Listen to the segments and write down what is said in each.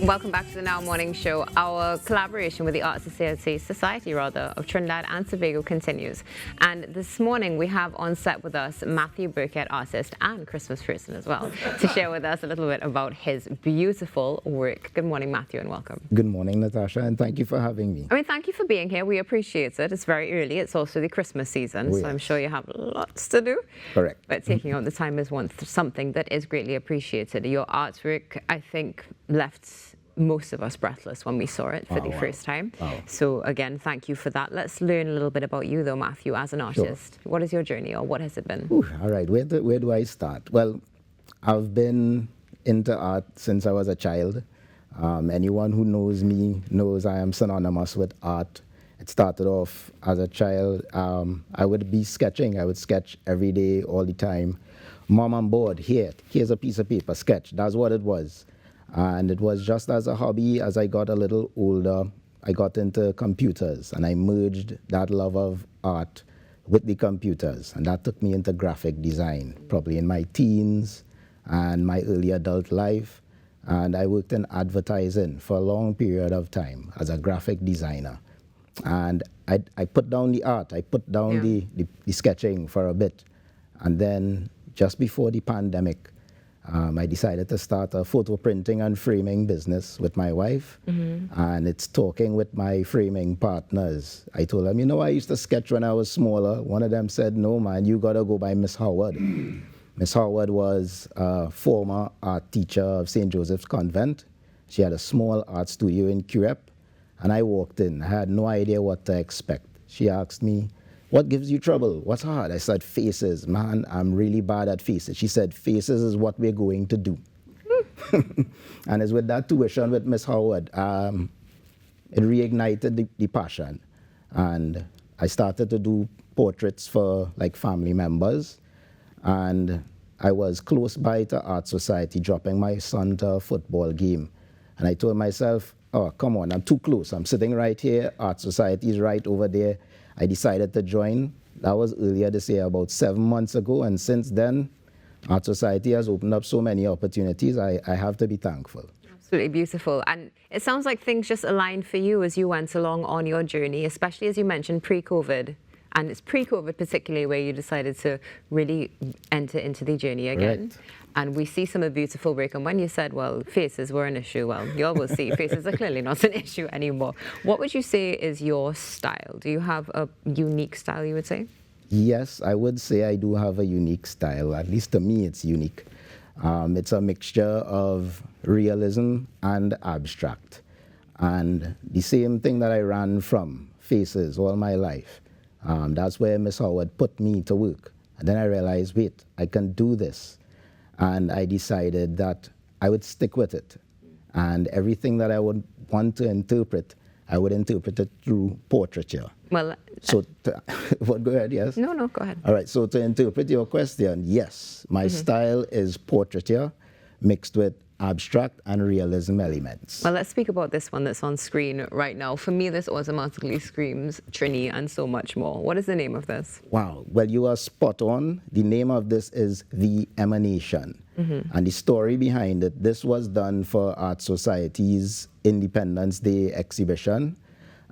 Welcome back to the Now Morning Show. Our collaboration with the Art Society of Trinidad and Tobago continues. And this morning we have on set with us Matthew Burkett, artist and Christmas person as well, to share with us a little bit about his beautiful work. Good morning, Matthew, and welcome. Good morning, Natasha, and thank you for having me. I mean, thank you for being here. We appreciate it. It's very early. It's also the Christmas season, so I'm sure you have lots to do. Correct. But taking out the time is something that is greatly appreciated. Your artwork, I think, left most of us breathless when we saw it for the first time. So again, thank you for that. Let's learn a little bit about you though, Matthew, as an artist. Sure. What is your journey, or what has it been? All right, where do I start? Well, I've been into art since I was a child. Anyone who knows me knows I am synonymous with art. It started off as a child. I would be sketching. I would sketch every day, all the time. Mom, I'm bored. Here's a piece of paper, sketch. That's what it was. And it was just as a hobby. As I got a little older, I got into computers, and I merged that love of art with the computers. And that took me into graphic design, probably in my teens and my early adult life. And I worked in advertising for a long period of time as a graphic designer. And I put down the art, I put down the sketching for a bit. And then just before the pandemic, I decided to start a photo printing and framing business with my wife. And it's talking with my framing partners. I told them, I used to sketch when I was smaller. One of them said, no, man, you got to go by Miss Howard. Miss Howard was a former art teacher of St. Joseph's Convent. She had a small art studio in Curep. And I walked in. I had no idea what to expect. She asked me, what gives you trouble? What's hard? I said, faces. Man, I'm really bad at faces. She said, faces is what we're going to do. And it's with that tuition with Miss Howard, it reignited the passion. And I started to do portraits for like family members. And I was close by to Art Society, dropping my son to a football game. And I told myself, oh, come on, I'm too close. I'm sitting right here. Art Society is right over there. I decided to join. That was earlier this year, about 7 months ago. And since then, Art Society has opened up so many opportunities. I have to be thankful. Absolutely beautiful. And it sounds like things just aligned for you as you went along on your journey, especially as you mentioned pre-COVID. And it's pre-COVID particularly where you decided to really enter into the journey again. Right. And we see some of the beautiful work. And when you said, well, faces were an issue, well, you all will see faces are clearly not an issue anymore. What would you say is your style? Do you have a unique style, you would say? Yes, I would say I do have a unique style. At least to me, it's unique. It's a mixture of realism and abstract. And the same thing that I ran from, faces, all my life. That's where Miss Howard put me to work. And then I realized, wait, I can do this. And I decided that I would stick with it. And everything that I would want to interpret, I would interpret it through portraiture. Well, so, go ahead, yes? No, go ahead. All right, so to interpret your question, yes, my style is portraiture mixed with abstract and realism elements. Well, let's speak about this one that's on screen right now. For me, this automatically screams Trini and so much more. What is the name of this? Wow, well, you are spot on. The name of this is The Emanation. And the story behind it, this was done for Art Society's Independence Day exhibition.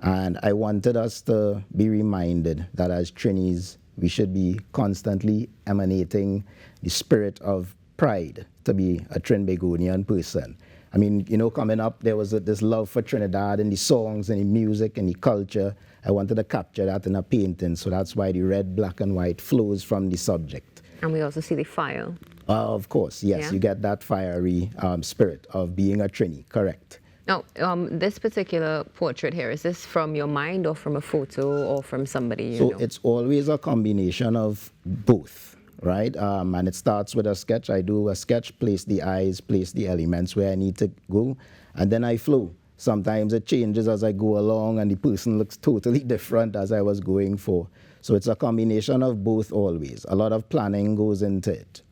And I wanted us to be reminded that as Trinis, we should be constantly emanating the spirit of pride to be a Trinbagonian person. I mean, coming up, there was this love for Trinidad and the songs and the music and the culture. I wanted to capture that in a painting, so that's why the red, black, and white flows from the subject. And we also see the fire. Of course, yes, you get that fiery spirit of being a Trini, correct. Now, this particular portrait here, is this from your mind or from a photo or from somebody you know? It's always a combination of both. Right? And it starts with a sketch. I do a sketch, place the eyes, place the elements where I need to go, and then I flow. Sometimes it changes as I go along, and the person looks totally different as I was going for. So it's a combination of both always. A lot of planning goes into it.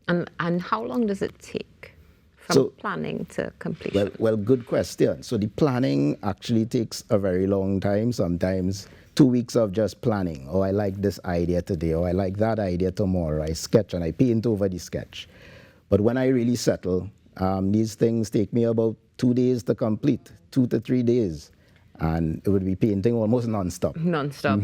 And how long does it take from planning to completion? Well, good question. So the planning actually takes a very long time, sometimes 2 weeks of just planning. Oh, I like this idea today, or I like that idea tomorrow. I sketch and I paint over the sketch. But when I really settle, These things take me about 2 days to complete, 2 to 3 days. And it would be painting almost non-stop. Non-stop.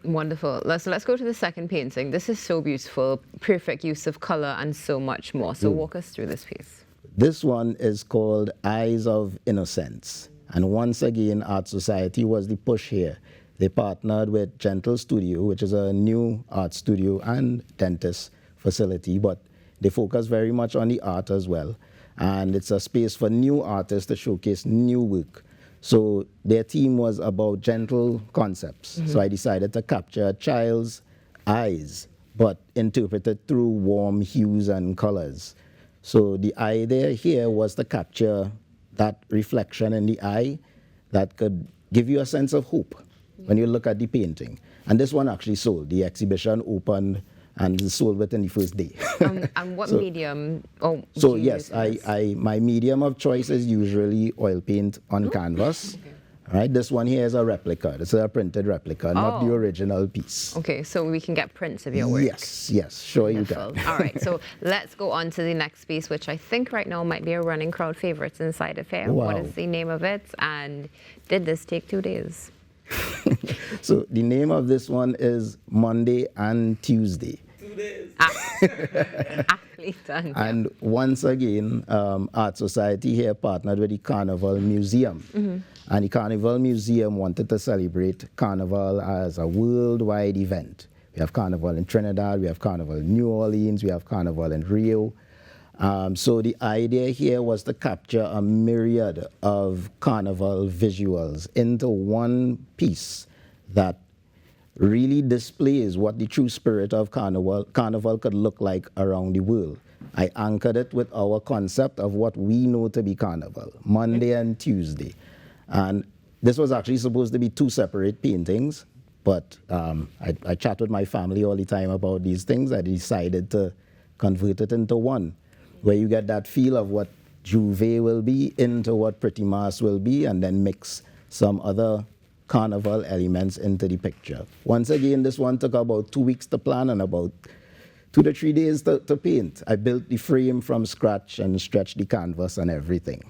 Wonderful. Let's go to the second painting. This is so beautiful. Perfect use of color and so much more. So walk us through this piece. This one is called Eyes of Innocence. And once again, Art Society was the push here. They partnered with Gentle Studio, which is a new art studio and dentist facility, but they focus very much on the art as well. And it's a space for new artists to showcase new work. So their theme was about gentle concepts. So I decided to capture a child's eyes, but interpreted through warm hues and colors. So the idea here was to capture that reflection in the eye that could give you a sense of hope when you look at the painting. And this one actually sold. The exhibition opened and sold within the first day. And what medium? Oh, so yes, my medium of choice is usually oil paint on canvas. Okay. Right, this one here is a replica. This is a printed replica, not the original piece. Okay, so we can get prints of your work. Yes, sure. Wonderful. You can. All right, so let's go on to the next piece, which I think right now might be a running crowd favorite inside of here. Wow. What is the name of it, and did this take 2 days? So the name of this one is Monday and Tuesday. 2 days. Aptly done. And once again, Art Society here partnered with the Carnival Museum. And the Carnival Museum wanted to celebrate Carnival as a worldwide event. We have Carnival in Trinidad, we have Carnival in New Orleans, we have Carnival in Rio. So the idea here was to capture a myriad of Carnival visuals into one piece that really displays what the true spirit of Carnival could look like around the world. I anchored it with our concept of what we know to be Carnival, Monday and Tuesday. And this was actually supposed to be 2 separate paintings, but I chat with my family all the time about these things. I decided to convert it into one, where you get that feel of what Juve will be into what Pretty Mass will be, and then mix some other Carnival elements into the picture. Once again, this one took about 2 weeks to plan and about 2 to 3 days to paint. I built the frame from scratch and stretched the canvas and everything.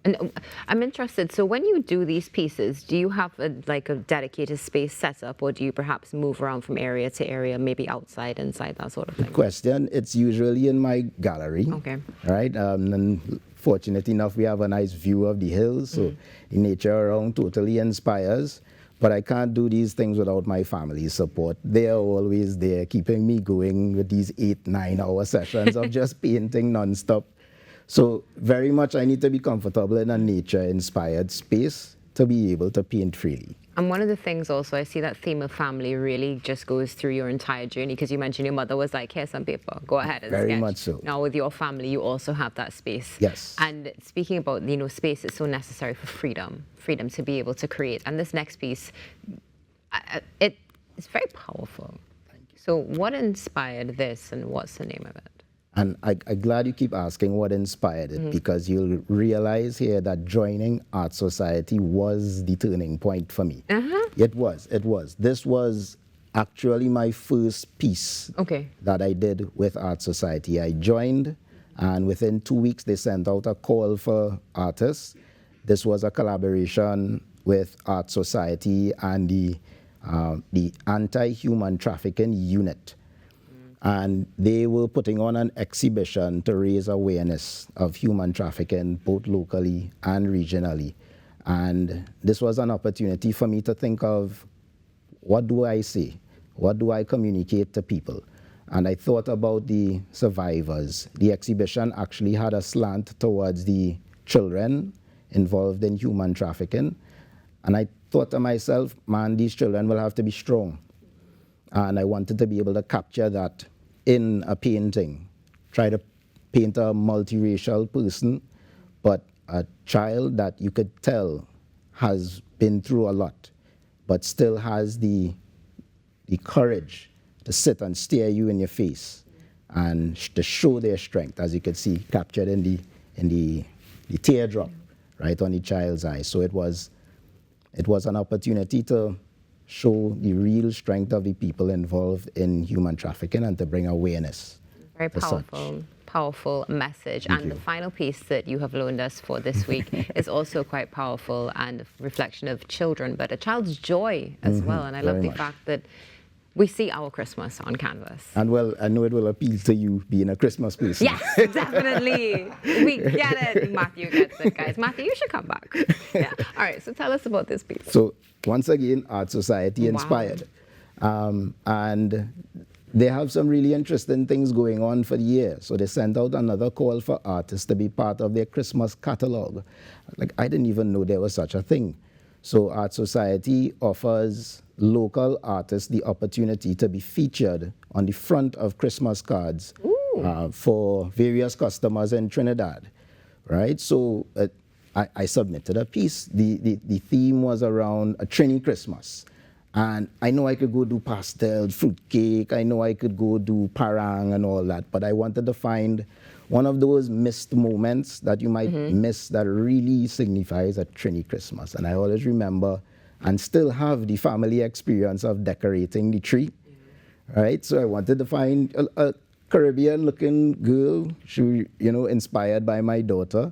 And I'm interested, so when you do these pieces, do you have a dedicated space set up, or do you perhaps move around from area to area, maybe outside, inside, that sort of thing? Good question. It's usually in my gallery. Okay. Right? And fortunate enough, we have a nice view of the hills, so the nature around totally inspires. But I can't do these things without my family's support. They're always there, keeping me going with these 8-9 hour sessions of just painting nonstop. So very much I need to be comfortable in a nature-inspired space to be able to paint freely. And one of the things also, I see that theme of family really just goes through your entire journey, because you mentioned your mother was like, here's some paper, go ahead and sketch. Very much so. Now with your family, you also have that space. Yes. And speaking about, space is so necessary for freedom to be able to create. And this next piece, it's very powerful. Thank you. So what inspired this, and what's the name of it? And I'm glad you keep asking what inspired it, because you'll realize here that joining Art Society was the turning point for me. It was. This was actually my first piece that I did with Art Society. I joined, and within 2 weeks they sent out a call for artists. This was a collaboration with Art Society and the Anti-Human Trafficking Unit. And they were putting on an exhibition to raise awareness of human trafficking, both locally and regionally. And this was an opportunity for me to think of, what do I say? What do I communicate to people? And I thought about the survivors. The exhibition actually had a slant towards the children involved in human trafficking. And I thought to myself, man, these children will have to be strong. And I wanted to be able to capture that in a painting. Try to paint a multiracial person, but a child that you could tell has been through a lot, but still has the courage to sit and stare you in your face and to show their strength, as you could see captured in the teardrop right on the child's eye. So it was an opportunity to show the real strength of the people involved in human trafficking and to bring awareness. Very powerful, powerful message. Thank And you. the final piece that you have loaned us for this week is also quite powerful and a reflection of children, but a child's joy as well. And I love very the much. fact that we see our Christmas on canvas. And well, I know it will appeal to you being a Christmas person. Yes, definitely. We get it. Matthew gets it, guys. Matthew, you should come back. Yeah. All right, so tell us about this piece. So once again, Art Society Wow. inspired. And they have some really interesting things going on for the year. So they sent out another call for artists to be part of their Christmas catalog. Like, I didn't even know there was such a thing. So Art Society offers local artists the opportunity to be featured on the front of Christmas cards for various customers in Trinidad, right? So I submitted a piece. The theme was around a Trini Christmas. And I know I could go do pastel, fruitcake, I know I could go do parang and all that, but I wanted to find one of those missed moments that you might miss that really signifies a Trini Christmas. And I always remember and still have the family experience of decorating the tree, right? So I wanted to find a Caribbean-looking girl, she, inspired by my daughter,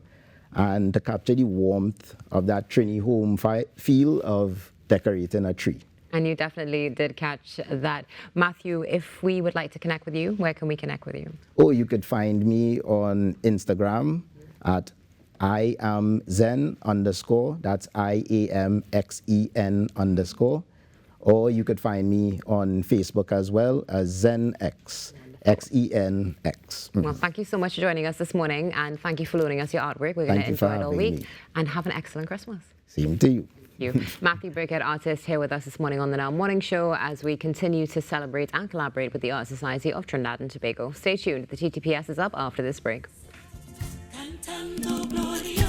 and to capture the warmth of that Trini home feel of decorating a tree. And you definitely did catch that. Matthew, if we would like to connect with you, where can we connect with you? Oh, you could find me on Instagram at IamZen_. That's IAMXEN_. Or you could find me on Facebook as well as ZenX. XENX. Well, thank you so much for joining us this morning, and thank you for loaning us your artwork. We're going Thank to you for enjoy it all having week. me. And have an excellent Christmas. Same to you. You. Matthew Burkett, artist, here with us this morning on the Now Morning Show as we continue to celebrate and collaborate with the Art Society of Trinidad and Tobago. Stay tuned. The TTPS is up after this break. Cantando gloria.